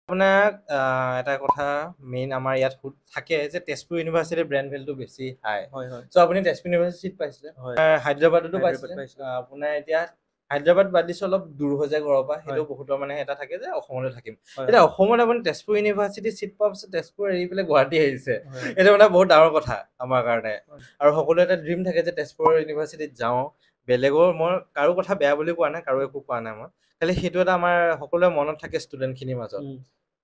আপোনাক এটা কথা মেইন আমাৰ ইয়াত থাকে যে তেজপুৰ ইউনিভাৰ্চিটিৰ ব্ৰেণ্ড ভেলুটো বেছি হাই হয় হয় চ' আপুনি তেজপুৰ ইউনিভাৰ্চিটিত পাইছিলে হয় হায়দৰাবাদতো হায়দৰাবাদ পাইছিলে পাইছিলোঁ আপোনাৰ এতিয়া হায়দৰাবাদ বাদ দিছোঁ অলপ দূৰ হৈ যায় ঘৰৰ পৰা সেইটো হয় বহুতৰ মানে এটা থাকে যে অসমতে থাকিম হয় এতিয়া অসমত আপুনি তেজপুৰ ইউনিভাৰ্চিটি চিট পোৱাৰ পিছত তেজপুৰ এৰি পেলাই গুৱাহাটী আহিছে হয় এইটো মানে বহুত ডাঙৰ কথা আমাৰ কাৰণে হয় আৰু সকলো এটা ড্ৰিম থাকে যে তেজপুৰ ইউনিভাৰ্চিটিত যাওঁ বেলেগৰ মই কাৰো কথা বেয়া বুলি কোৱা নাই কাৰো একো কোৱা নাই মই খালি সেইটো এটা আমাৰ সকলোৰে মনত থাকে ষ্টুডেণ্টখিনিৰ মাজত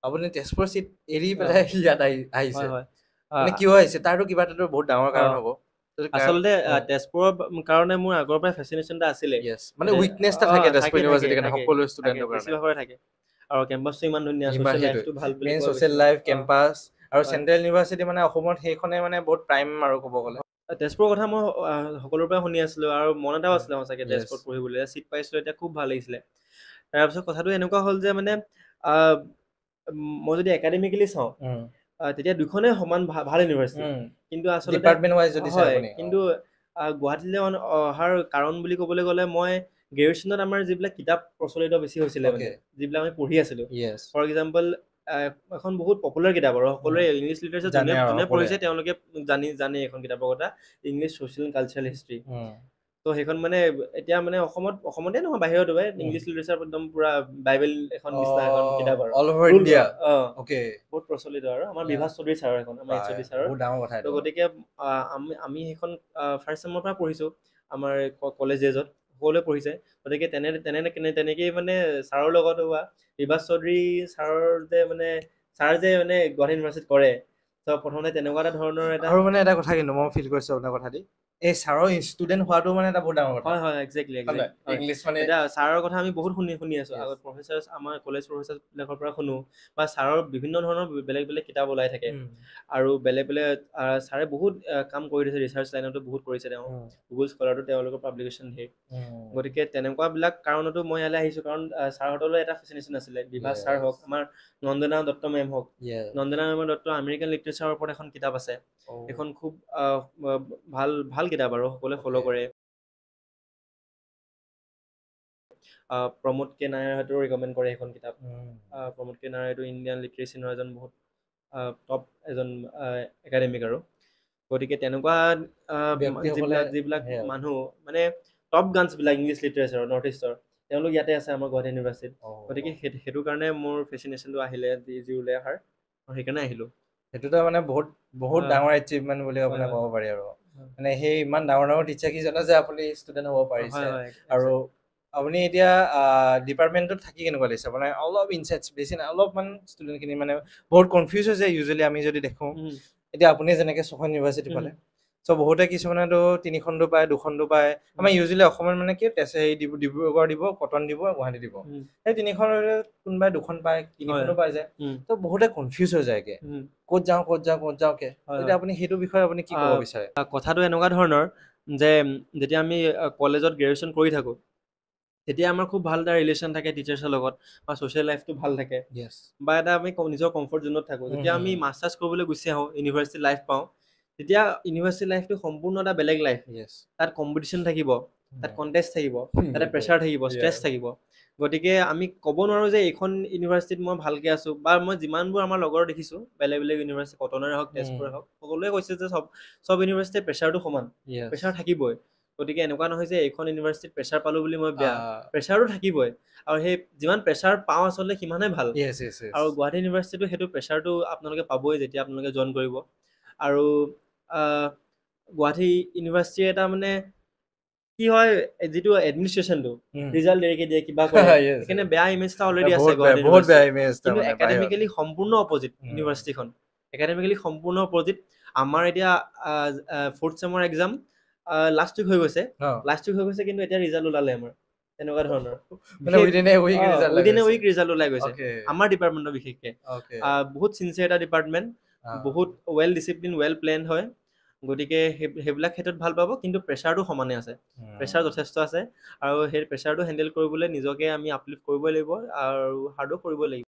আপুনি তেজপুৰ চিট এৰি পেলাই ইয়াত আহিছে হয় হয় মানে কিয় আহিছে তাৰতো কিবা এটাতো বহুত ডাঙৰ কাৰণ হ'ব আচলতে তেজপুৰৰ কাৰণে মোৰ আগৰ পৰাই ফেচিনেশ্যন এটা আছিলে মানে উইকনেছ এটা থাকে তেজপুৰ ইউনিভাৰ্চিটিৰ কাৰণে সকলো ষ্টুডেণ্টৰ কাৰণে বেছিভাগৰে থাকে আৰু কেম্পাছটো ইমান ধুনীয়া ইমান ছ'চিয়েল সেইটোৱে লাইফটো ভাল বুলি মেইন কোৱা ছ'চিয়েল গৈছে লাইফ কেম্পাছ আৰু হয়। চেণ্ট্ৰেল ইউনিভাৰ্চিটি মানে অসমত সেইখনে মানে বহুত প্ৰাইম আৰু ক'ব গ'লে তেজপুৰৰ কথা মই সকলোৰে পৰা শুনি আছিলোঁ আৰু মন এটাও আছিলে সঁচাকৈ Yes. তেজপুৰত পঢ়িবলৈ চিট পাইছিলোঁ এতিয়া খুব ভাল লাগিছিলে তাৰপিছত কথাটো এনেকুৱা হ'ল যে মানে আহ, মই যদি একাডেমিকেলি চাওঁ তেতিয়া দুখনেই সমান ভাল ইউনিভাৰ্চিটি কিন্তু আচলতে ডিপাৰ্টমেণ্ট ৱাইজ যদি চাই হয় আপুনি কিন্তু গুৱাহাটীলৈ অহাৰ কাৰণ বুলি ক'বলৈ গ'লে মই গ্ৰেজুৱেশ্যনত আমাৰ যিবিলাক কিতাপ প্ৰচলিত বেছি হৈছিলে মানে Okay. যিবিলাক আমি পঢ়ি আছিলোঁ Yes. ফৰ এক্সাম্পল এখন বহুত পপুলাৰ কিতাপ আৰু সকলোৱে ইংলিছ লিটাৰেচাৰ জানে যোনে আৰু যোনে সকলোৱে। পঢ়িছে তেওঁলোকে জানে এখন কিতাপৰ কথা ইংলিছ ছ'চিয়েল কালচাৰেল হিষ্ট্ৰী তো সেইখন মানে এতিয়া মানে অসমতে নহয় বাহিৰতো ইংলিছ লিটাৰেচাৰ একদম পুৰা বাইবেল এখন নিচিনা এখন কিতাপ আৰু all over rule India okay বহুত প্ৰচলিত আৰু আমাৰ Yeah. বিভাস চৌধুৰী ছাৰৰ এখন আমাৰ এইচ অ' ছাৰৰ বহুত ডাঙৰ কথা তো এইটো গতিকে আমি সেইখন ফাৰ্ষ্ট চেমৰ পৰা পঢ়িছোঁ আমাৰ কলেজ এজত সকলোৱে পঢ়িছে গতিকে তেনেকেই মানে ছাৰৰ লগত হোৱা বিভাস চৌধুৰী ছাৰৰ ছাৰ যে মানে গুৱাহাটী ইউনিভাৰ্চিটিত কৰে ত' প্ৰথমতে তেনেকুৱা এটা ধৰণৰ এটা আৰু মানে এটা কথা কিন্তু মই ফিল কৰিছোঁ আপোনাৰ কথা দি এই ছাৰৰ ষ্টুডেণ্ট হোৱাটো মানে এটা বহুত ডাঙৰ কথা হয় হয় একজেক্টলি ইংলিছ মানে এতিয়া ছাৰৰ কথা আমি বহুত শুনি আছোঁ আগত প্ৰফেচাৰ আমাৰ কলেজ প্ৰফেচাৰবিলাকৰ পৰা শুনো বা ছাৰৰ বিভিন্ন ধৰণৰ বেলেগ বেলেগ কিতাপ ওলাই থাকে আৰু বেলেগ ছাৰে বহুত কাম কৰি দিছে ৰিচাৰ্চ লাইনতো বহুত কৰিছে তেওঁ গুগল স্কলাৰতো তেওঁলোকৰ পাব্লিকেশ্যন দিয়ে গতিকে তেনেকুৱাবিলাক কাৰণতো মই ইয়ালৈ আহিছোঁ কাৰণ ছাৰহঁতলৈ এটা ফেচিনেশ্যন আছিলে বিভাস ছাৰ হওক আমাৰ নন্দনা দত্ত মেম হওক নন্দনা মেমৰ দত্ত আমেৰিকান লিটাৰেচাৰৰ ওপৰত এখন কিতাপ আছে এখন খুব ভাল কিতাপ আৰু সকলোৱে ফ'ল' কৰে প্ৰমোদ কে নায়াৰহঁতেও ৰিকমেণ্ড কৰে সেইখন কিতাপ প্ৰমোদ কে নায়াৰ এইটো ইণ্ডিয়ান লিটাৰেচিনৰ এজন বহুত টপ এজন একাডেমিক আৰু গতিকে তেনেকুৱা যিবিলাক মানুহ মানে টপ গানছবিলাক ইংলিছ লিটাৰেচাৰৰ নৰ্থ ইষ্টৰ তেওঁলোক ইয়াতে আছে আমাৰ গুৱাহাটী ইউনিভাৰ্চিটিত গতিকে সেইটো কাৰণে মোৰ ফেচিনেশ্যনটো আহিলে যি ওলাই অহাৰ মই সেইকাৰণে আহিলোঁ সেইটোতো মানে বহুত ডাঙৰ এচিভমেণ্ট বুলি আপোনাৰ ক'ব পাৰি আৰু মানে সেই ইমান ডাঙৰ টিচাৰ কেইজনে যে আপুনি ষ্টুডেণ্ট হ'ব পাৰিছে আৰু আপুনি এতিয়া ডিপাৰ্টমেণ্টত থাকি কেনেকুৱা লাগিছে মানে অলপ ইনচাইটছ বেছি নাই অলপমান ষ্টুডেণ্টখিনি মানে বহুত কনফিউজ হৈছে ইউজুৱেলি আমি যদি দেখোঁ এতিয়া আপুনি যেনেকৈ ছখন ইউনিভাৰ্চিটি পালে চ' বহুতে কিছুমানেতো 3খনটো পায় 2খনটো পায় আমাৰ ইউজুৱেলি অসমত মানে কি ডিব্ৰুগড় দিব কটন দিব গুৱাহাটী দিব সেই 3খন কোনোবাই 2খন পায় 3খনো পাই যায় ত' বহুতে কনফিউজ হৈ যায়গে ক'ত যাওঁকে এতিয়া আপুনি সেইটো বিষয়ে আপুনি কি ক'ব বিচাৰে কথাটো এনেকুৱা ধৰণৰ যে যেতিয়া আমি কলেজত গ্ৰেজুৱেশ্যন কৰি থাকোঁ তেতিয়া আমাৰ খুব ভাল এটা ৰিলেশ্যন থাকে টিচাৰ্ছৰ লগত বা ছ'চিয়েল লাইফটো ভাল থাকে বা এটা আমি নিজৰ কমফৰ্ট জোনত থাকোঁ যেতিয়া আমি মাষ্টাৰ্ছ কৰিবলৈ গুচি আহোঁ ইউনিভাৰ্চিটি লাইফ পাওঁ তেতিয়া ইউনিভাৰ্চিটি লাইফটো সম্পূৰ্ণ এটা বেলেগ লাইফ তাত কম্পিটিশ্যন থাকিব তাত কণ্টেষ্ট থাকিব তাতে প্ৰেছাৰ থাকিব ষ্ট্ৰেছ থাকিব গতিকে আমি ক'ব নোৱাৰোঁ যে এইখন ইউনিভাৰ্চিটিত মই ভালকৈ আছোঁ বা মই যিমানবোৰ আমাৰ লগৰ দেখিছোঁ বেলেগ বেলেগ ইউনিভাৰ্চিটি কটনৰে হওক তেজপুৰে হওক সকলোৱে কৈছে যে চব ইউনিভাৰ্চিটিৰ প্ৰেছাৰটো সমান প্ৰেছাৰ থাকিবই গতিকে এনেকুৱা নহয় যে এইখন ইউনিভাৰ্চিটিত প্ৰেছাৰ পালোঁ বুলি মই বেয়া প্ৰেছাৰো থাকিবই আৰু সেই যিমান প্ৰেছাৰ পাওঁ আচলতে সিমানেই ভাল আৰু গুৱাহাটী ইউনিভাৰ্চিটিটো সেইটো প্ৰেছাৰটো আপোনালোকে পাবই যেতিয়া আপোনালোকে জইন কৰিব আৰু গুৱাহাটী ইউনিভাৰ্চিটিৰ এটা মানে কি হয় যিটো এডমিনিষ্ট্ৰেশ্যনটো ৰিজাল্ট দেৰিকৈ দিয়ে কিবা কৰে সেইকাৰণে বেয়া ইমেজ এটা অলৰেডি আছে গুৱাহাটী ইউনিভাৰ্চিটি কিন্তু একাডেমিকেলি সম্পূৰ্ণ অপজিট ইউনিভাৰ্চিটিখন একাডেমিকেলি সম্পূৰ্ণ অপজিট আমাৰ এতিয়া 4th চেমৰ এক্সাম লাষ্ট উইক হৈ গৈছে কিন্তু এতিয়া ৰিজাল্ট ওলালে আমাৰ তেনেকুৱা ধৰণৰ উইদিন এ উইক ৰিজাল্ট ওলাই গৈছে আমাৰ ডিপাৰ্টমেণ্টৰ বিশেষকৈ বহুত চিনচিয়াৰ এটা ডিপাৰ্টমেণ্ট বহুত ৱেল ডিচিপ্লিন ৱেল প্লেন হয় গতিকে সেইবিলাক ক্ষেত্ৰত ভাল পাব কিন্তু প্ৰেছাৰটো সমানে আছে প্ৰেছাৰ যথেষ্ট আছে আৰু সেই প্ৰেছাৰটো হেণ্ডেল কৰিবলৈ নিজকে আমি আপলিফ্ট কৰিবই লাগিব আৰু হাৰ্ডো কৰিব লাগিব